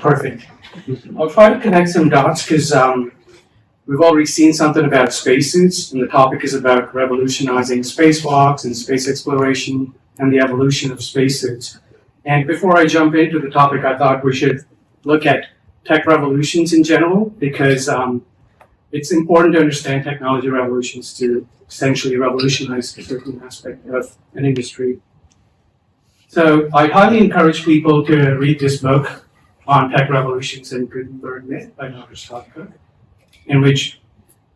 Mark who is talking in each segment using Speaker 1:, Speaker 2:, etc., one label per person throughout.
Speaker 1: Perfect. I'll try to connect some dots because we've already seen something about spacesuits, and the topic is about revolutionizing spacewalks and space exploration and the evolution of spacesuits. And before I jump into the topic, I thought we should look at tech revolutions in general because it's important to understand technology revolutions to essentially revolutionize a certain aspect of an industry. So I highly encourage people to read this book on tech revolutions and Gutenberg myth by Dr. Scott Cook, in which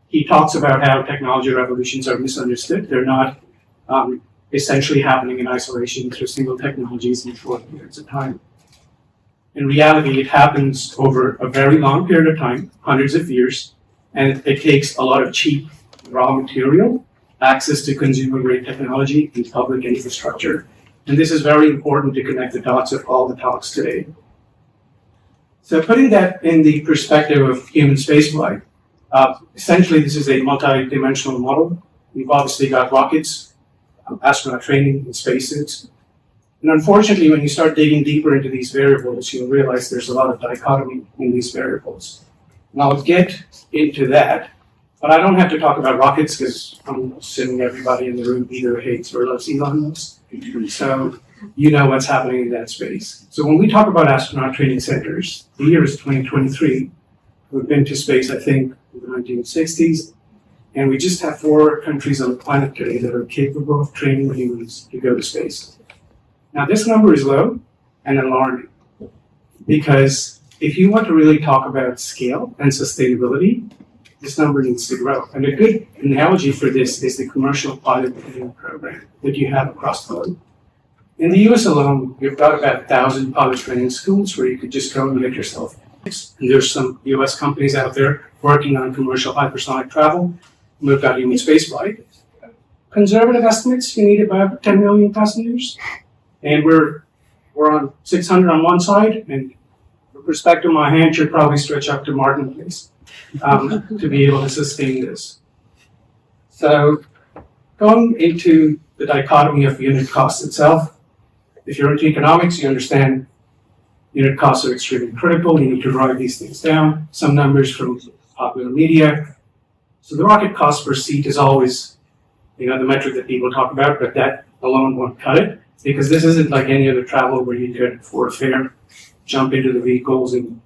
Speaker 1: he talks about how technology revolutions are misunderstood. They're not essentially happening in isolation through single technologies in short periods of time. In reality, it happens over a very long period of time, hundreds of years, and it takes a lot of cheap raw material, access to consumer-grade technology, and public infrastructure. And this is very important to connect the dots of all the talks today. So putting that in the perspective of human spaceflight, essentially this is a multi-dimensional model. We've obviously got rockets, astronaut training, and spacesuits. And unfortunately, when you start digging deeper into these variables, you'll realize there's a lot of dichotomy in these variables. And I'll get into that, but I don't have to talk about rockets because I'm assuming everybody in the room either hates or loves Elon Musk. So you know what's happening in that space. So when we talk about astronaut training centers, the year is 2023. We've been to space, I think, in the 1960s. And we just have 4 countries on the planet today that are capable of training humans to go to space. Now, this number is low and alarming because if you want to really talk about scale and sustainability, this number needs to grow. And a good analogy for this is the commercial pilot training program that you have across the globe. In the US alone, you've got about 1,000 pilot training schools where you could just go and get yourself. And there's some US companies out there working on commercial hypersonic travel. We've got human spaceflight. Conservative estimates, you need about 10 million passengers. And we're on 600 on one side, and with respect to my hand should probably stretch up to Martin Place to be able to sustain this. So going into the dichotomy of unit cost itself, if you're into economics, you understand unit costs are extremely critical. You need to drive these things down. Some numbers from popular media. So the rocket cost per seat is always, the metric that people talk about, but that alone won't cut it because this isn't like any other travel where you could, for a fare, jump into the vehicles and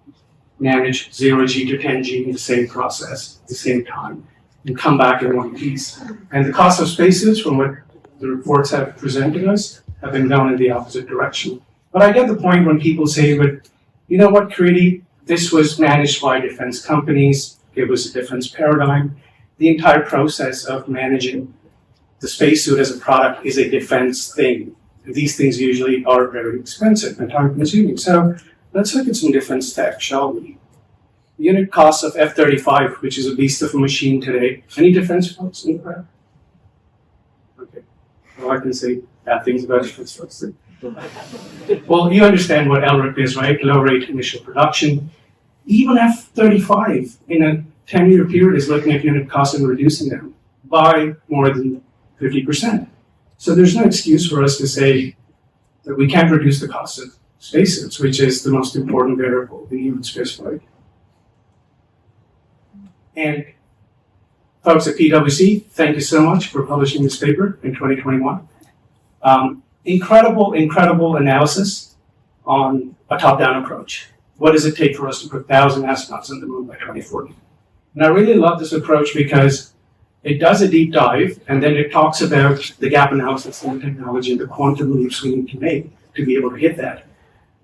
Speaker 1: manage 0G to 10G in the same process at the same time and come back in one piece. And the cost of spaces, from what the reports have presented us, have been going in the opposite direction. But I get the point when people say, but you know what, Kriti, this was managed by defense companies, it was a defense paradigm. The entire process of managing the spacesuit as a product is a defense thing. These things usually are very expensive and time consuming. So let's look at some defense tech, shall we? The unit cost of F-35, which is a beast of a machine today. Any defense folks in the crowd? Okay. Well, I can say bad things about defense folks. Well, you understand what LRIP is, right? Low rate initial production. Even F-35 in a 10-year period is looking at unit costs and reducing them by more than 50%. So there's no excuse for us to say that we can't reduce the cost of spacesuits, which is the most important variable in human spaceflight. And folks at PwC, thank you so much for publishing this paper in 2021. Incredible analysis on a top-down approach. What does it take for us to put 1,000 astronauts on the moon by 2040? And I really love this approach because it does a deep dive, and then it talks about the gap analysis in the technology and the quantum leaps we need to make to be able to hit that.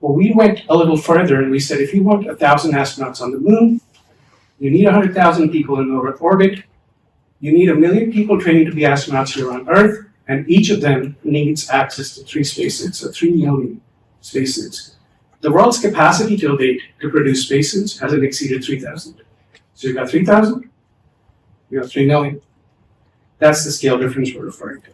Speaker 1: Well, we went a little further, and we said, if you want 1,000 astronauts on the moon, you need 100,000 people in low Earth orbit, you need 1 million people training to be astronauts here on Earth, and each of them needs access to 3 spacesuits, so 3 million spacesuits. The world's capacity till date to produce spacesuits hasn't exceeded 3,000. So you've got 3,000, you got 3 million. That's the scale difference we're referring to.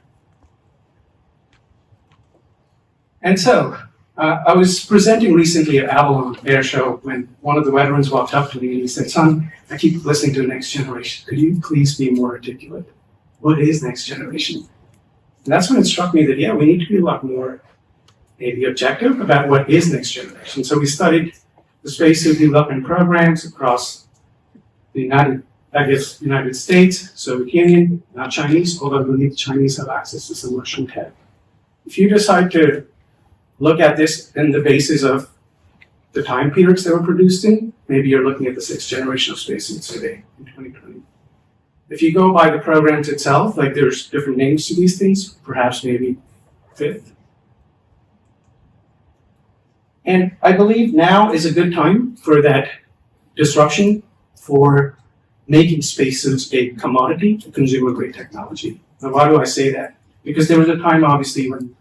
Speaker 1: And so, I was presenting recently at Avalon Air Show when one of the veterans walked up to me and he said, "Son, I keep listening to Next Generation. Could you please be more articulate? What is Next Generation?" And that's when it struck me that, yeah, we need to be a lot more maybe objective about what is Next Generation. So we studied the spacesuit development programs across the United States, Soviet Union, not Chinese, although I believe the Chinese have access to some Russian tech. If you decide to look at this in the basis of the time periods they were produced in, maybe you're looking at the 6th generation of spacesuits today in 2020. If you go by the programs itself, like there's different names to these things, perhaps maybe 5th. And I believe now is a good time for that disruption for making spacesuits a commodity, a consumer-grade technology. Now, why do I say that? Because there was a time, obviously, when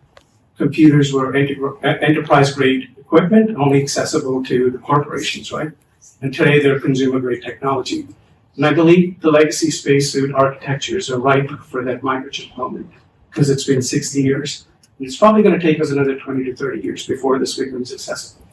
Speaker 1: computers were enterprise-grade equipment, only accessible to the corporations, right? And today they're consumer-grade technology. And I believe the legacy spacesuit architectures are ripe for that microchip moment, because it's been 60 years. And it's probably going to take us another 20 to 30 years before this becomes accessible.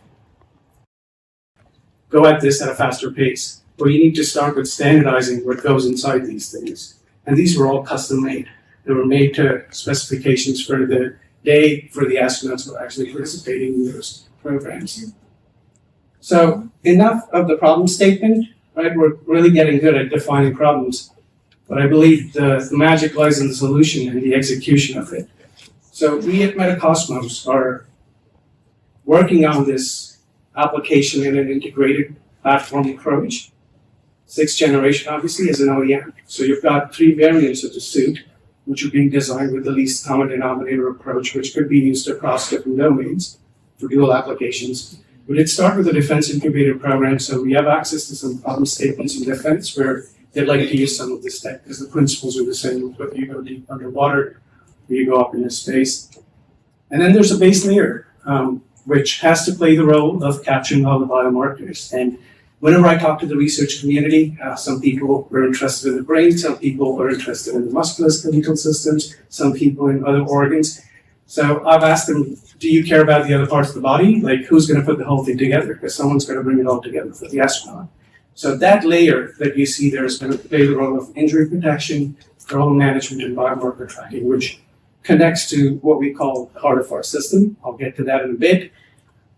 Speaker 1: Go at this at a faster pace, where you need to start with standardizing what goes inside these things. And these were all custom made. They were made to specifications for the day for the astronauts who were actually participating in those programs. So enough of the problem statement, right? We're really getting good at defining problems, but I believe the magic lies in the solution and the execution of it. So we at Metacosmos are working on this application in an integrated platform approach. 6th generation, obviously, is an OEM. So you've got 3 variants of the suit, which are being designed with the least common denominator approach, which could be used across different domains for dual applications. We did start with the Defense Incubator Program, so we have access to some problem statements in defense where they'd like to use some of this tech, because the principles are the same, whether you go deep underwater or you go up into space. And then there's a base layer, which has to play the role of capturing all the biomarkers. And whenever I talk to the research community, some people are interested in the brain, some people are interested in the musculoskeletal systems, some people in other organs. So I've asked them, do you care about the other parts of the body? Like, who's going to put the whole thing together? Because someone's going to bring it all together for the astronaut. So that layer that you see there is going to play the role of injury protection, thermal management, and biomarker tracking, which connects to what we call the heart of our system. I'll get to that in a bit.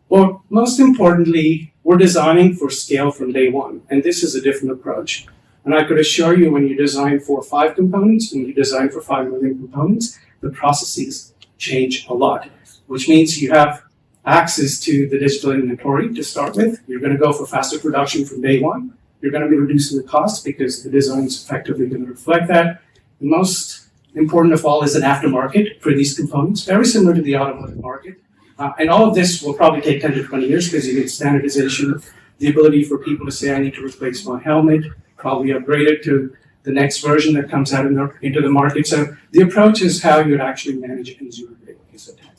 Speaker 1: But most importantly, we're designing for scale from day one, and this is a different approach. And I could assure you, when you design for 5 components, and you design for 5 million components, the processes change a lot, which means you have access to the digital inventory to start with. You're going to go for faster production from day one. You're going to be reducing the cost because the design is effectively going to reflect that. The most important of all is an aftermarket for these components, very similar to the automotive market. And all of this will probably take 10 to 20 years because you get standardization, the ability for people to say, I need to replace my helmet, probably upgrade it to the next version that comes out into the market. So the approach is how you would actually manage a consumer grade piece of tech.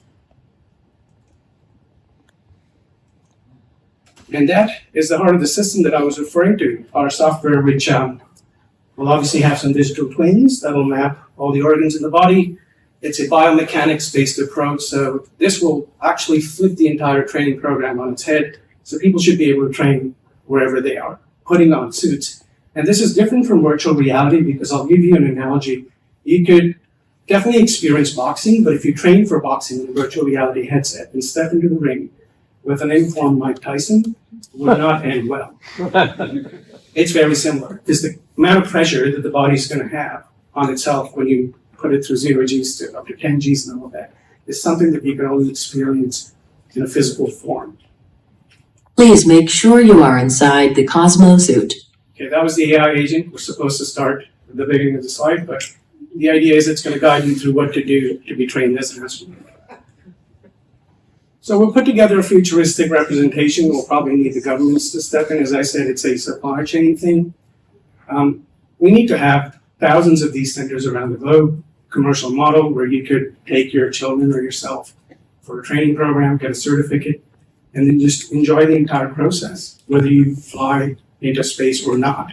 Speaker 1: And that is the heart of the system that I was referring to, our software, which will obviously have some digital twins that will map all the organs in the body. It's a biomechanics-based approach, so this will actually flip the entire training program on its head, so people should be able to train wherever they are, putting on suits. And this is different from virtual reality because I'll give you an analogy. You could definitely experience boxing, but if you train for boxing in a virtual reality headset and step into the ring with an informed Mike Tyson, it would not end well. It's very similar, because the amount of pressure that the body's going to have on itself when you put it through 0 Gs to up to 10 Gs and all of that is something that you can only experience in a physical form.
Speaker 2: Please make sure you are inside the Cosmos suit.
Speaker 1: Okay, that was the AI agent. We're supposed to start at the beginning of the slide, but the idea is it's going to guide you through what to do to be trained as an astronaut. So we'll put together a futuristic representation. We'll probably need the governments to step in. As I said, it's a supply chain thing. We need to have thousands of these centers around the globe, commercial model where you could take your children or yourself for a training program, get a certificate, and then just enjoy the entire process, whether you fly into space or not.